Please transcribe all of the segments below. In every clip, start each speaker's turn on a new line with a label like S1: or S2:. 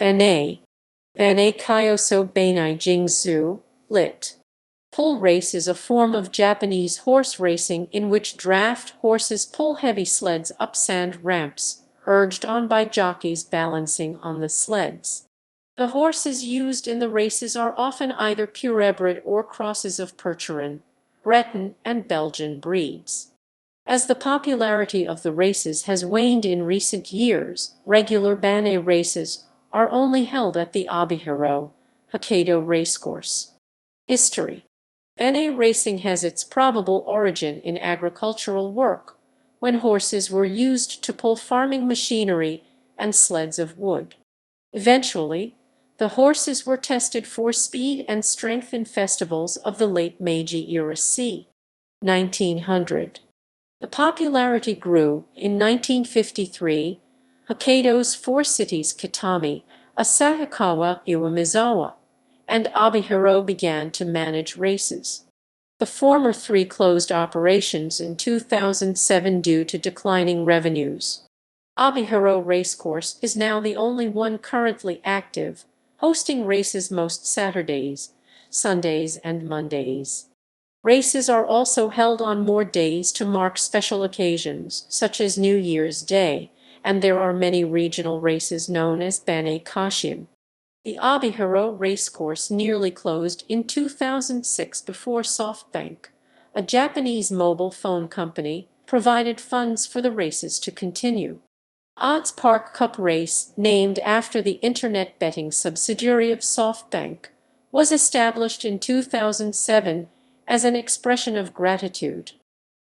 S1: Ban e kyōsō banai jingsu, lit. Pull race is a form of Japanese horse racing in which draft horses pull heavy sleds up sand ramps, urged on by jockeys balancing on the sleds. The horses used in the races are often either purebred or crosses of Percheron, Breton, and Belgian breeds. As the popularity of the races has waned in recent years, regular ban races are only held at the Obihiro, Hokkaido racecourse. History. Ban racing has its probable origin in agricultural work, when horses were used to pull farming machinery and sleds of wood. Eventually, the horses were tested for speed and strength in festivals of the late Meiji era c. 1900. The popularity grew in 1953. Hokkaido's four cities Kitami, Asahikawa, Iwamizawa, and Obihiro began to manage races. The former three closed operations in 2007 due to declining revenues. Obihiro Racecourse is now the only one currently active, hosting races most Saturdays, Sundays, and Mondays. Races are also held on more days to mark special occasions, such as New Year's Day, and there are many regional races known as ban-e kashin. The Obihiro Racecourse nearly closed in 2006 before SoftBank, a Japanese mobile phone company, provided funds for the races to continue. Odds Park Cup Race, named after the internet betting subsidiary of SoftBank, was established in 2007 as an expression of gratitude.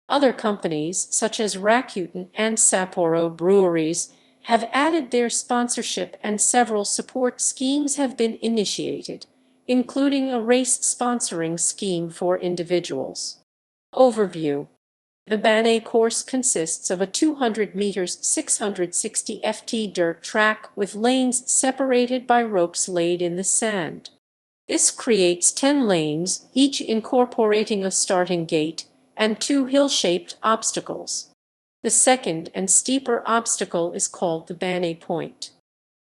S1: Other companies, such as Rakuten and Sapporo Breweries, have added their sponsorship and several support schemes have been initiated, including a race sponsoring scheme for individuals. Overview. The ban course consists of a 200 meters 660 ft dirt track with lanes separated by ropes laid in the sand. This creates 10 lanes, each incorporating a starting gate and 2 hill-shaped obstacles. The second and steeper obstacle is called the ban point.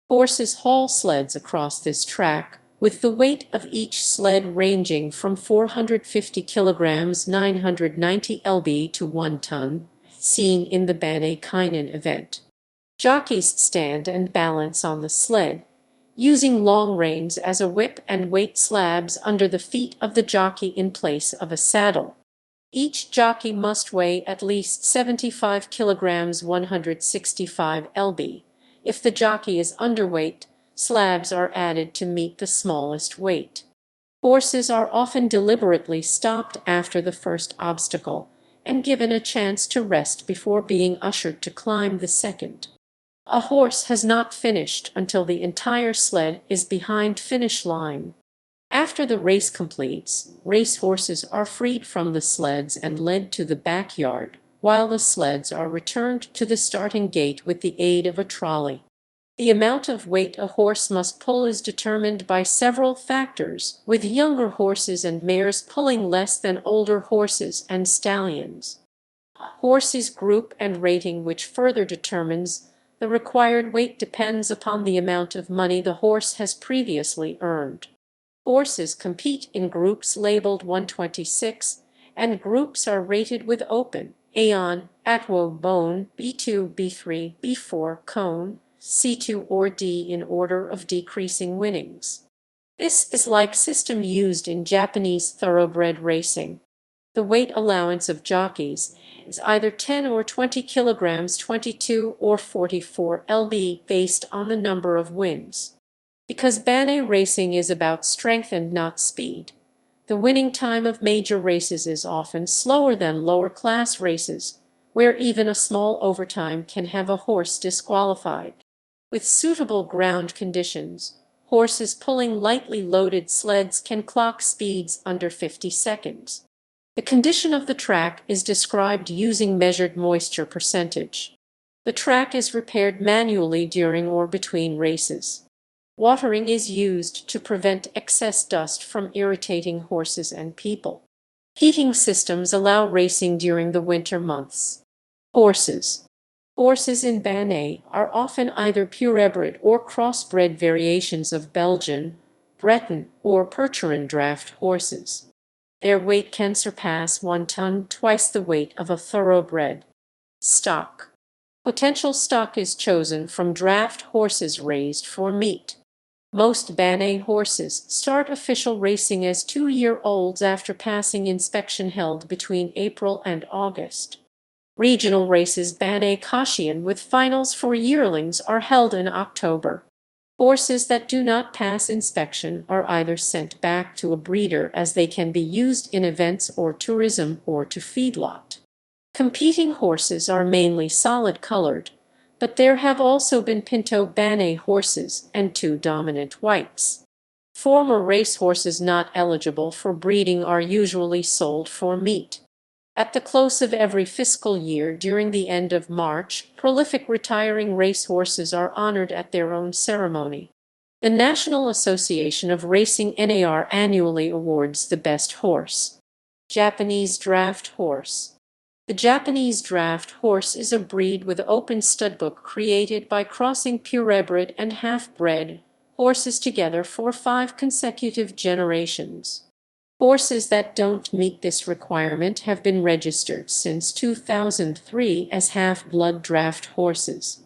S1: Horses haul sleds across this track, with the weight of each sled ranging from 450 kilograms 990 lb to 1 ton, seen in the ban kainen event. Jockeys stand and balance on the sled, using long reins as a whip and weight slabs under the feet of the jockey in place of a saddle. Each jockey must weigh at least 75 kilograms 165 lb. If the jockey is underweight, slabs are added to meet the smallest weight. Horses are often deliberately stopped after the first obstacle and given a chance to rest before being ushered to climb the second. A horse has not finished until the entire sled is behind finish line. After the race completes, racehorses are freed from the sleds and led to the backyard, while the sleds are returned to the starting gate with the aid of a trolley. The amount of weight a horse must pull is determined by several factors, with younger horses and mares pulling less than older horses and stallions. Horses' group and rating, which further determines the required weight, depends upon the amount of money the horse has previously earned. Horses compete in groups labeled 126, and groups are rated with open, Aeon, Atwo, Bone, B2, B3, B4, Cone, C2 or D in order of decreasing winnings. This is like system used in Japanese thoroughbred racing. The weight allowance of jockeys is either 10 or 20 kilograms 22 or 44 lb based on the number of wins. Because ban racing is about strength and not speed, the winning time of major races is often slower than lower-class races, where even a small overtime can have a horse disqualified. With suitable ground conditions, horses pulling lightly loaded sleds can clock speeds under 50 seconds. The condition of the track is described using measured moisture percentage. The track is repaired manually during or between races. Watering is used to prevent excess dust from irritating horses and people. Heating systems allow racing during the winter months. Horses. Horses in Ban are often either purebred or crossbred variations of Belgian, Breton, or Percheron draft horses. Their weight can surpass 1 ton, twice the weight of a thoroughbred. Stock. Potential stock is chosen from draft horses raised for meat. Most Ban horses start official racing as 2-year-olds after passing inspection held between April and August. Regional races Ban Kashian with finals for yearlings are held in October. Horses that do not pass inspection are either sent back to a breeder as they can be used in events or tourism or to feedlot. Competing horses are mainly solid-colored, but there have also been Pinto Ban horses and 2 dominant whites. Former racehorses not eligible for breeding are usually sold for meat. At the close of every fiscal year during the end of March, prolific retiring racehorses are honored at their own ceremony. The National Association of Racing NAR annually awards the best horse. Japanese draft horse. The Japanese draft horse is a breed with open studbook created by crossing purebred and half-bred horses together for 5 consecutive generations. Horses that don't meet this requirement have been registered since 2003 as half-blood draft horses.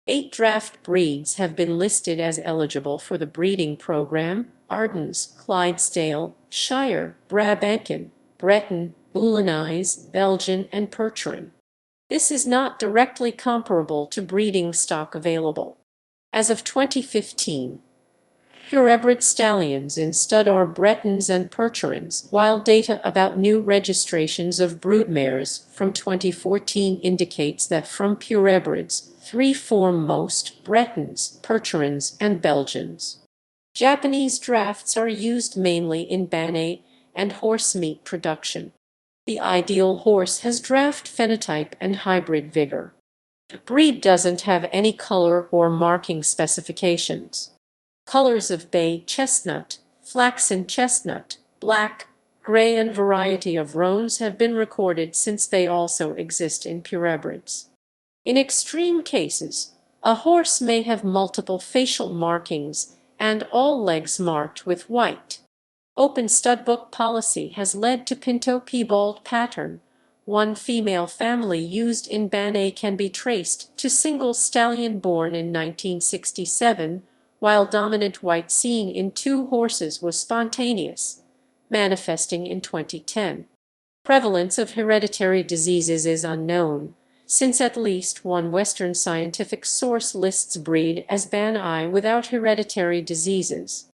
S1: 8 draft breeds have been listed as eligible for the breeding program: Ardens, Clydesdale, Shire, Brabançon, Breton, Boulognese, Belgian, and Percheron. This is not directly comparable to breeding stock available. As of 2015, purebred stallions in stud are Bretons and Percherons, while data about new registrations of broodmares from 2014 indicates that from purebreds, 3 form most Bretons, Percherons, and Belgians. Japanese drafts are used mainly in Ban and horse meat production. The ideal horse has draft phenotype and hybrid vigor. The breed doesn't have any color or marking specifications. Colors of bay chestnut, flaxen chestnut, black, gray, and variety of roans have been recorded since they also exist in purebreds. In extreme cases, a horse may have multiple facial markings and all legs marked with white. Open studbook policy has led to Pinto piebald pattern. One female family used in Ban can be traced to single stallion born in 1967, while dominant white seen in 2 horses was spontaneous, manifesting in 2010. Prevalence of hereditary diseases is unknown, since at least one Western scientific source lists breed as Ban without hereditary diseases.